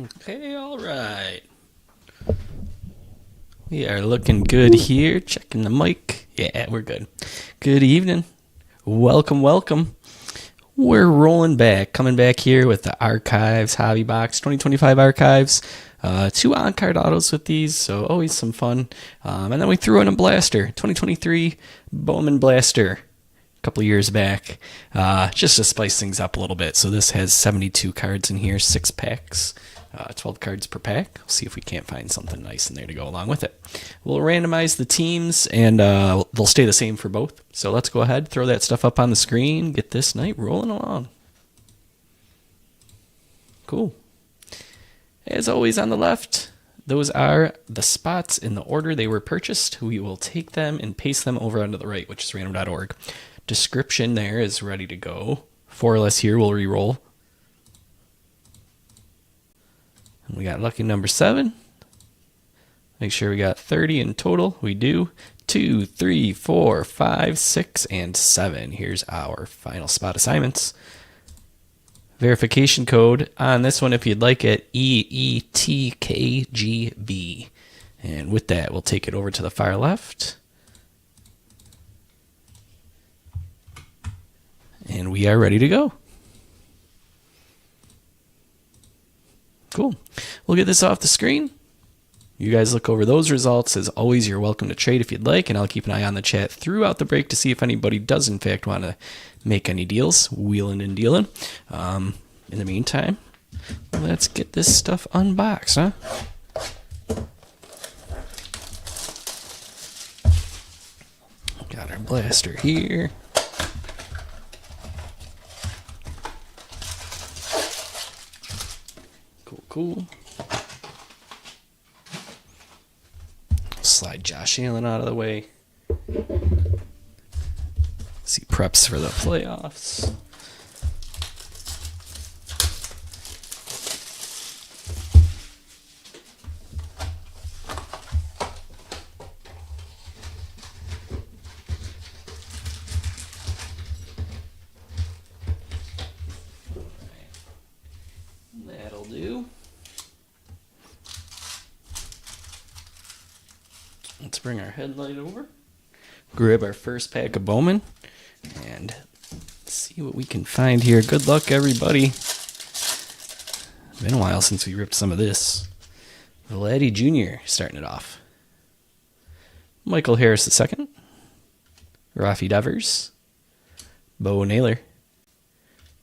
Okay, all right. We are looking good here. Checking the mic. Yeah, we're good. Good evening. Welcome, welcome. We're rolling back, coming back here with the Archives Hobby Box 2025 Archives. 2 on-card autos with these, so always some fun. And then we threw in a blaster, 2023 Bowman Blaster, a couple of years back, just to spice things up a little bit. So this has 72 cards in here, 6 packs. 12 cards per pack. We'll see if we can't find something nice in there to go along with it. We'll randomize the teams, and they'll stay the same for both. So let's go ahead, throw that stuff up on the screen, get this night rolling along. Cool. As always on the left, those are the spots in the order they were purchased. We will take them and paste them over onto the right, which is random.org. Description there is ready to go. 4 or less here, we'll re-roll. We got lucky number 7. Make sure we got 30 in total. We do. 2, 3, 4, 5, 6, and 7. Here's our final spot assignments. Verification code on this one, if you'd like it, EETKGB. And with that, we'll take it over to the far left. And we are ready to go. Cool. We'll get this off the screen. You guys look over those results. As always, you're welcome to trade if you'd like, and I'll keep an eye on the chat throughout the break to see if anybody does, in fact, want to make any deals, wheeling and dealing. In the meantime, let's get this stuff unboxed, huh? Got our blaster here. Cool. Slide Josh Allen out of the way. See preps for the playoffs. That'll do. Let's bring our headlight over, grab our first pack of Bowman, and see what we can find here. Good luck, everybody. Been a while since we ripped some of this. Vladdy Jr. starting it off. Michael Harris II. Rafi Devers. Bo Naylor.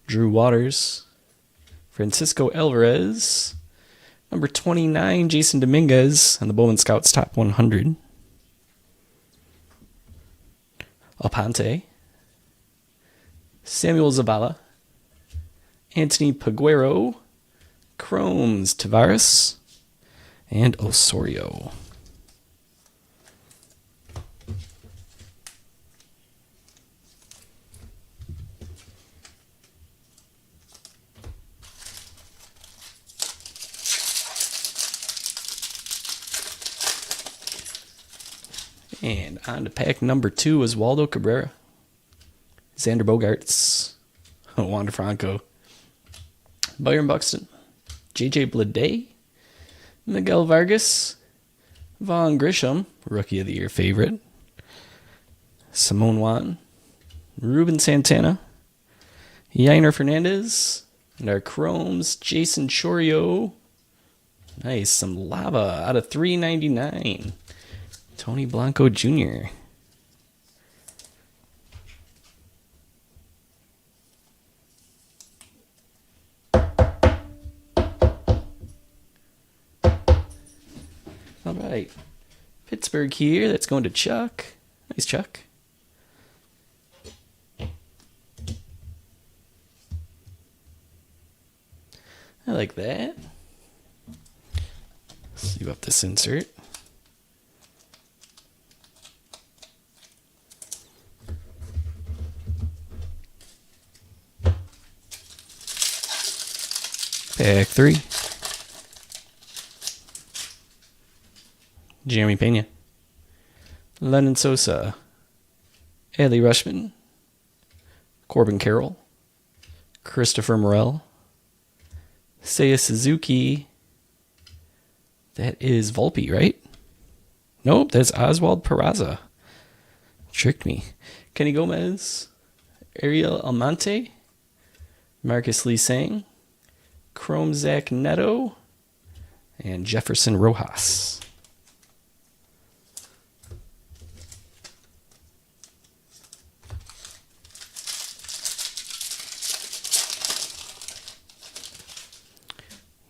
Drew Waters. Francisco Alvarez. Number 29, Jason Dominguez, on the Bowman Scouts Top 100. Alpante. Samuel Zavala. Anthony Paguero. Chromes Tavares. And Osorio. And on to pack number 2 is Waldo Cabrera, Xander Bogaerts, Wander Franco, Byron Buxton, J.J. Bleday, Miguel Vargas, Vaughn Grisham, Rookie of the Year favorite, Simone Juan, Ruben Santana, Yainer Fernandez, and our Chromes, Jason Chorio. Nice, some lava out of 399. Tony Blanco Jr. All right. Pittsburgh here. That's going to Chuck. Nice, Chuck. I like that. See up this insert. Pack 3. Jeremy Pena. Lennon Sosa. Adley Rushman. Corbin Carroll. Christopher Morel. Seiya Suzuki. That is Volpe, right? Nope, that's Oswald Peraza. Tricked me. Kenny Gomez, Ariel Almonte, Marcus Lee Sang, Chrome Zach Neto, and Jefferson Rojas.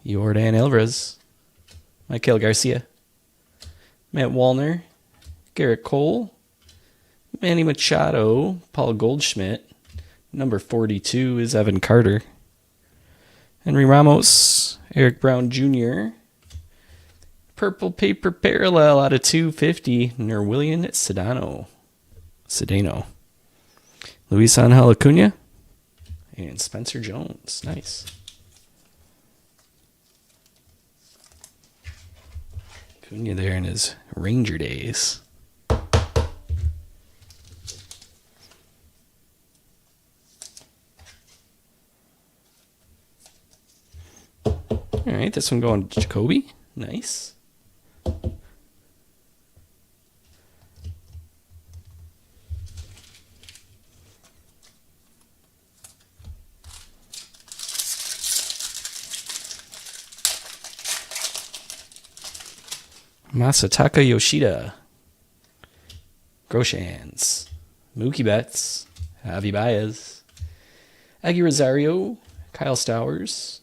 Jordan Alvarez, Michael Garcia, Matt Wallner, Garrett Cole, Manny Machado, Paul Goldschmidt. Number 42 is Evan Carter. Henry Ramos, Eric Brown Jr., Purple Paper Parallel out of 250, Nerwillian Sedano, Luis Angel Acuna, and Spencer Jones. Nice. Acuna there in his Ranger days. All right, this one going to Jacoby. Nice. Masataka Yoshida, Groshans, Mookie Betts, Javi Baez, Aggie Rosario, Kyle Stowers,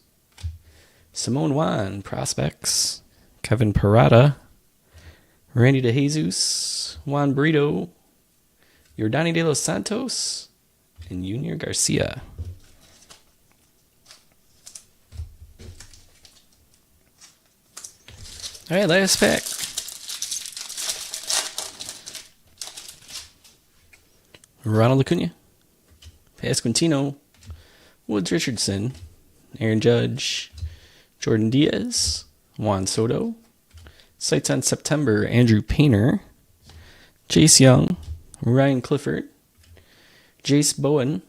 Simone Juan, Prospects, Kevin Parada, Randy DeJesus, Juan Brito, Yordani De Los Santos, and Junior Garcia. All right, last pack. Ronald Acuna, Pasquantino, Woods Richardson, Aaron Judge, Jordan Diaz, Juan Soto, Sights on September, Andrew Painter, Chase Young, Ryan Clifford, Jace Bowen,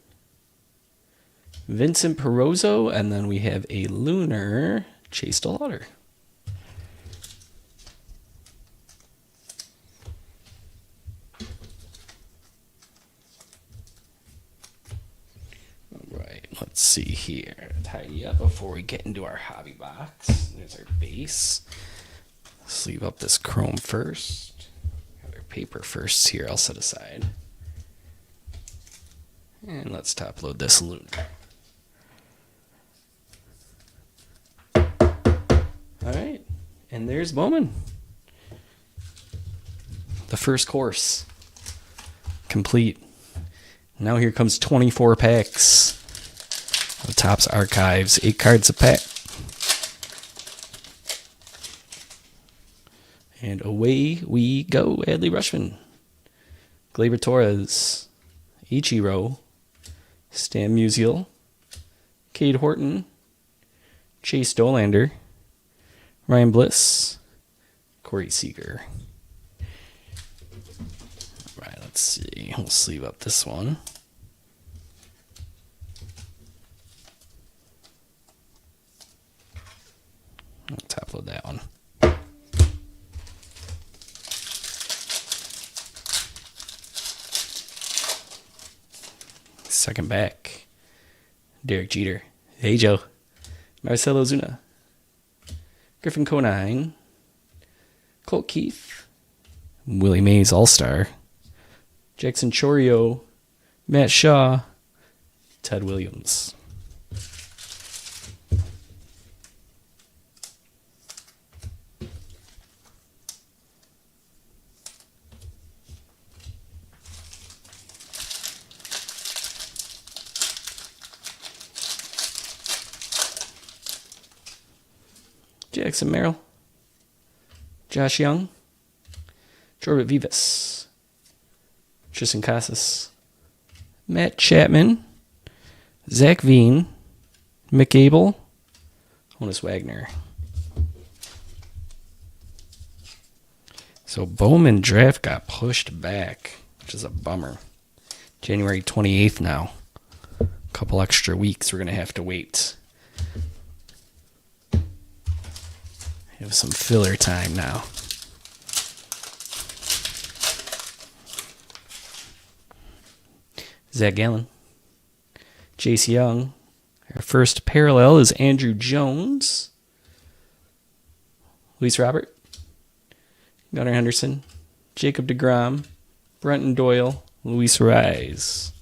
Vincent Perozzo, and then we have a Lunar, Chase DeLauder. Let's see here. Tidy up before we get into our hobby box. There's our base. Sleeve up this chrome first. Got our paper first here. I'll set aside. And let's top load this Lunar. All right. And there's Bowman. The first course. Complete. Now here comes 24 packs. The Topps Archives, 8 cards a pack. And away we go. Adley Rutschman, Gleyber Torres, Ichiro, Stan Musial, Cade Horton, Chase Dolander, Ryan Bliss, Corey Seager. All right, let's see. We'll sleeve up this one. I'll top load that one. Second back, Derek Jeter. Hey, Joe. Marcelo Zuna. Griffin Conine. Colt Keith. Willie Mays All-Star. Jackson Chorio. Matt Shaw. Ted Williams. Jackson Merrill, Josh Young, Jorbit Vivas, Tristan Casas, Matt Chapman, Zach Veen, Mick Abel, Honus Wagner. So Bowman draft got pushed back, which is a bummer. January 28th now. A couple extra weeks we're going to have to wait. Have some filler time now. Zach Gallen. Jace Young. Our first parallel is Andrew Jones. Luis Robert. Gunnar Henderson. Jacob deGrom. Brenton Doyle. Luis Rise.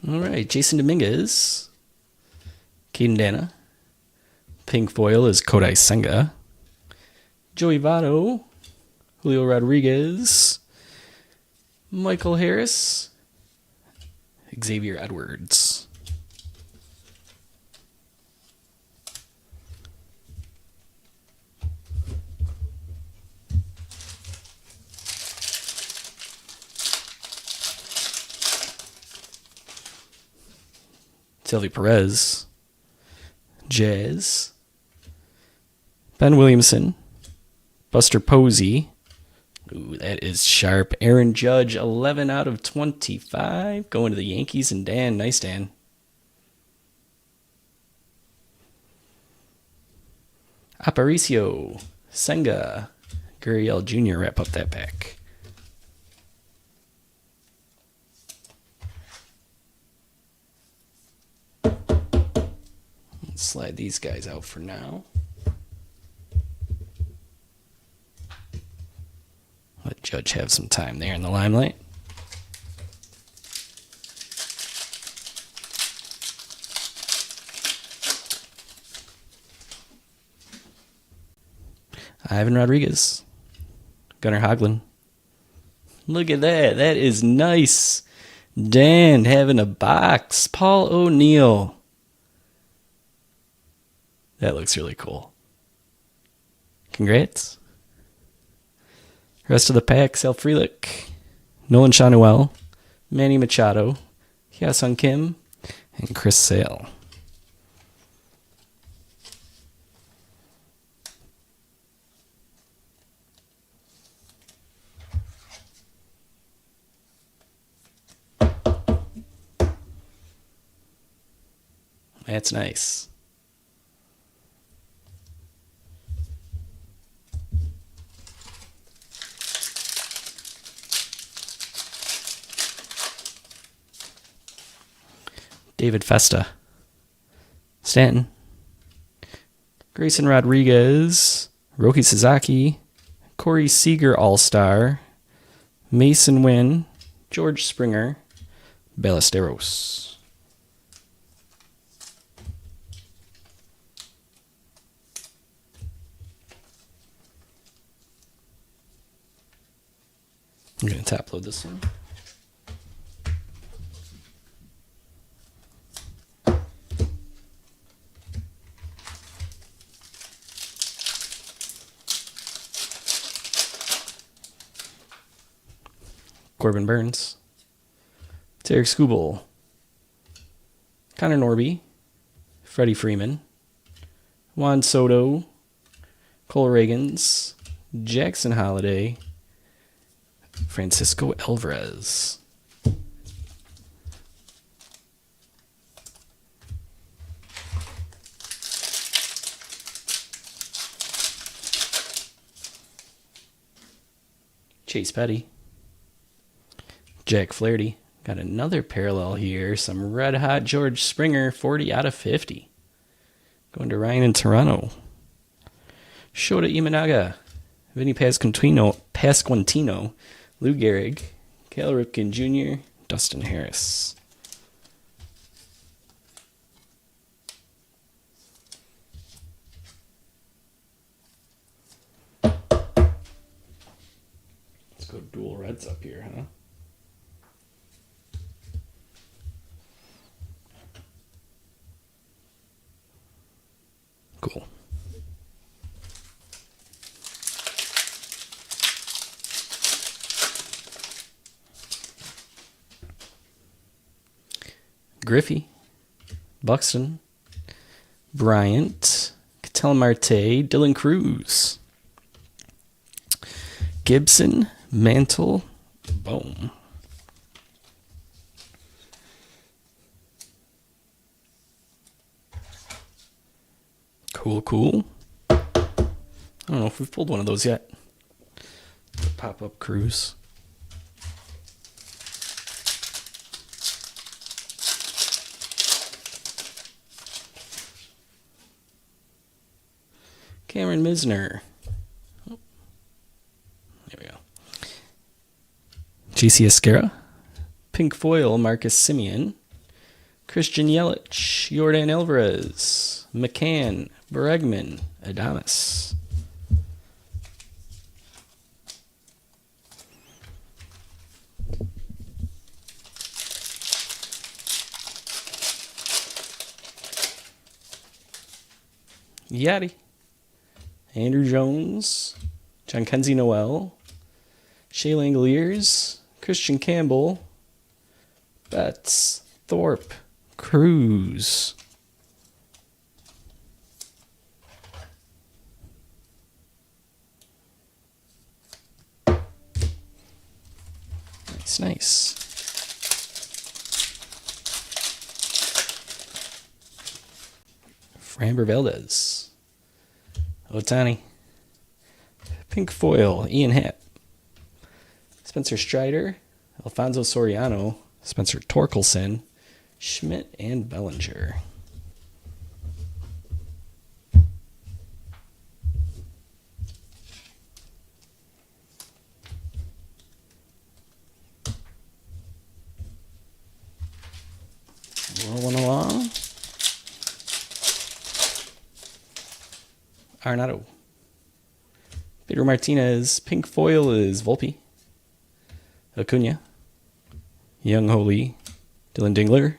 All right, Jason Dominguez, Caden Dana. Pink foil is Kodai Senga. Joey Votto, Julio Rodriguez, Michael Harris, Xavier Edwards. Sylvie Perez, Jazz, Ben Williamson, Buster Posey. Ooh, that is sharp. Aaron Judge, 11 out of 25. Going to the Yankees. And Dan, nice Dan. Aparicio, Senga, Gurriel Jr. wrap up that pack. Let's slide these guys out for now. Let Judge have some time there in the limelight. Ivan Rodriguez. Gunnar Hoglund. Look at that. That is nice. Dan having a box. Paul O'Neill. That looks really cool. Congrats. Rest of the pack, Sal Frelick, Nolan Shanuel, Manny Machado, Hyasung Kim, and Chris Sale. That's nice. David Festa, Stanton, Grayson Rodriguez, Roki Sasaki, Corey Seager All-Star, Mason Wynn, George Springer, Ballesteros. I'm going to top load this one. Corbin Burns, Tarek Skubal, Connor Norby, Freddie Freeman, Juan Soto, Cole Reagans, Jackson Holiday, Francisco Alvarez. Chase Petty. Jack Flaherty. Got another parallel here. Some red hot George Springer, 40 out of 50. Going to Ryan in Toronto. Shota Imanaga. Vinny Pasquantino. Lou Gehrig. Cal Ripken Jr. Dustin Harris. Let's go dual reds up here, huh? Cool. Griffey, Buxton, Bryant, Ketel Marte, Dylan Cruz, Gibson, Mantle, boom. Cool. I don't know if we've pulled one of those yet. Pop-up Cruz. Cameron Misner. Oh. There we go. GC Esquera. Pink foil, Marcus Semien. Christian Yelich. Jordan Alvarez. McCann. Bregman. Adames. Yachty. Andrew Jones, John Kenzie Noel, Shea Langoliers, Christian Campbell, Betts, Thorpe, Cruz. Nice. Framber Valdez. Otani. Pink foil, Ian Happ. Spencer Strider, Alfonso Soriano, Spencer Torkelson, Schmidt, and Bellinger. Rolling along. Arenado. Pedro Martinez. Pink foil is Volpe. Acuna. Young Holy. Dylan Dingler.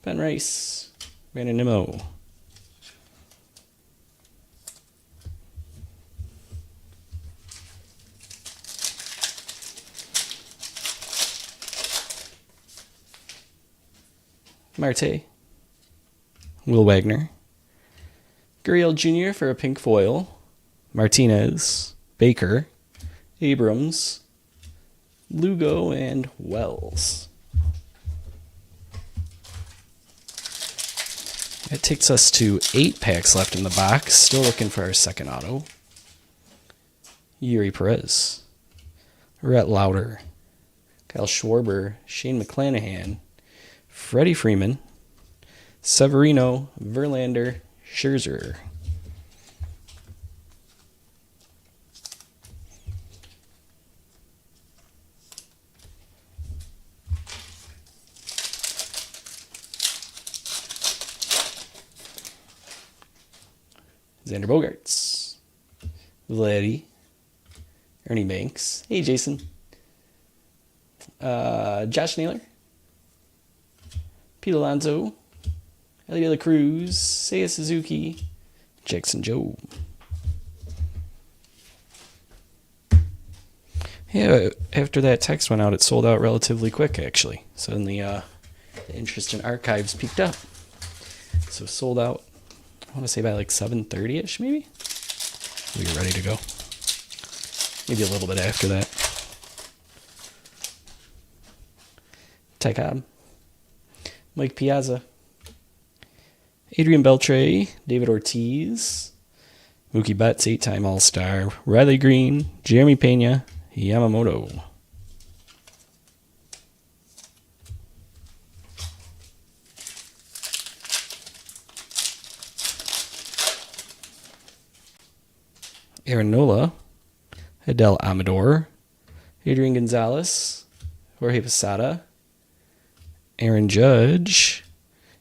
Ben Rice. Brandon Nimmo. Marte. Will Wagner. Gurriel Jr. for a pink foil. Martinez. Baker. Abrams. Lugo, and Wells. That takes us to 8 packs left in the box. Still looking for our second auto. Yuri Perez. Rhett Lauder. Kyle Schwarber. Shane McClanahan. Freddie Freeman. Severino. Verlander. Scherzer. Xander Bogaerts. Vladdy. Ernie Banks. Hey, Jason. Josh Naylor. Pete Alonso. Elliot De La Cruz. Seiya Suzuki. Jackson Jobe. Yeah, after that text went out, it sold out relatively quick, actually. So then the interest in archives peaked up. So sold out, I want to say by like 7:30ish, maybe? We were ready to go. Maybe a little bit after that. Ty Cobb. Mike Piazza. Adrian Beltre. David Ortiz. Mookie Betts, 8-time All-Star. Riley Green. Jeremy Pena. Yamamoto. Aaron Nola. Hidel Amador. Adrian Gonzalez. Jorge Posada. Aaron Judge.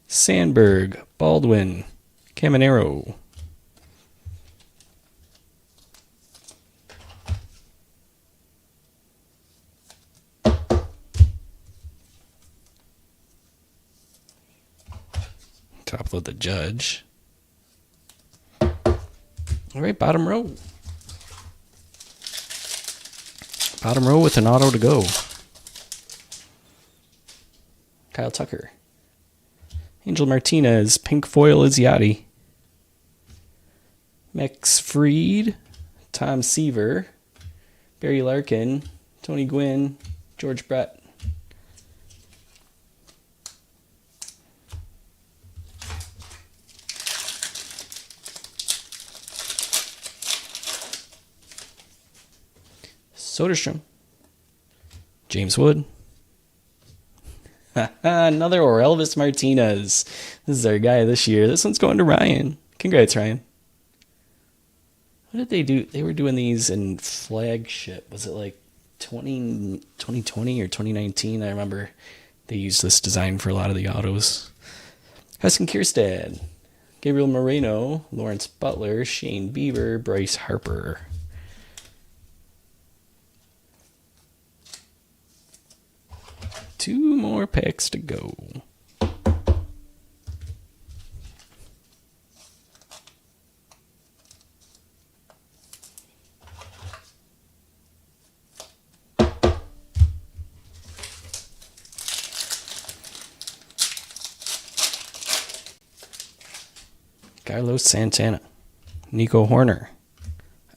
Sandberg. Baldwin. Caminero. Top load the Judge. All right, bottom row. Bottom row with an auto to go. Kyle Tucker. Angel Martinez, pink foil Izziati. Max Fried, Tom Seaver, Barry Larkin, Tony Gwynn, George Brett. Soderstrom, James Wood. Another Orelvis Martinez. This is our guy this year. This one's going to Ryan. Congrats, Ryan. What did they do? They were doing these in flagship. Was it like 2020 or 2019? I remember they used this design for a lot of the autos. Huston Kierstad, Gabriel Moreno, Lawrence Butler, Shane Bieber, Bryce Harper. Two more packs to go. Carlos Santana, Nico Horner,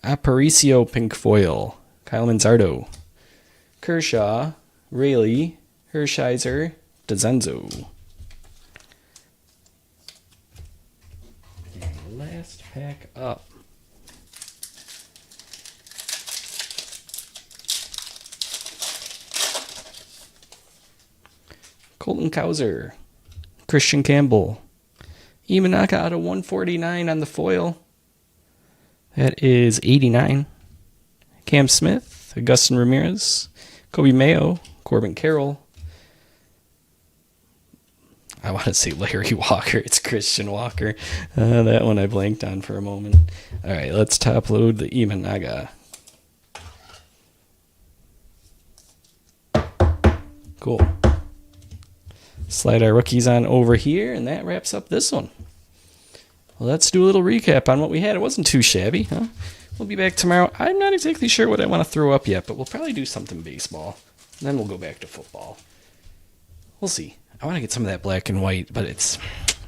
Aparicio pink foil, Kyle Manzardo, Kershaw, Rayleigh, Hershiser, DeZenzo. And last pack up. Colton Cowser, Christian Campbell, Imanaka out of 149 on the foil. That is 89. Cam Smith, Augustin Ramirez, Kobe Mayo, Corbin Carroll. I want to say Larry Walker. It's Christian Walker. That one I blanked on for a moment. All right, let's top load the Imanaga. Cool. Slide our rookies on over here, and that wraps up this one. Well, let's do a little recap on what we had. It wasn't too shabby, huh? We'll be back tomorrow. I'm not exactly sure what I want to throw up yet, but we'll probably do something baseball. And then we'll go back to football. We'll see. I want to get some of that black and white, but it's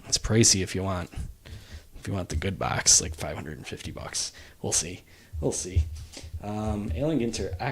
pricey if you want. If you want the good box, like $550. We'll see. Allen Ginter,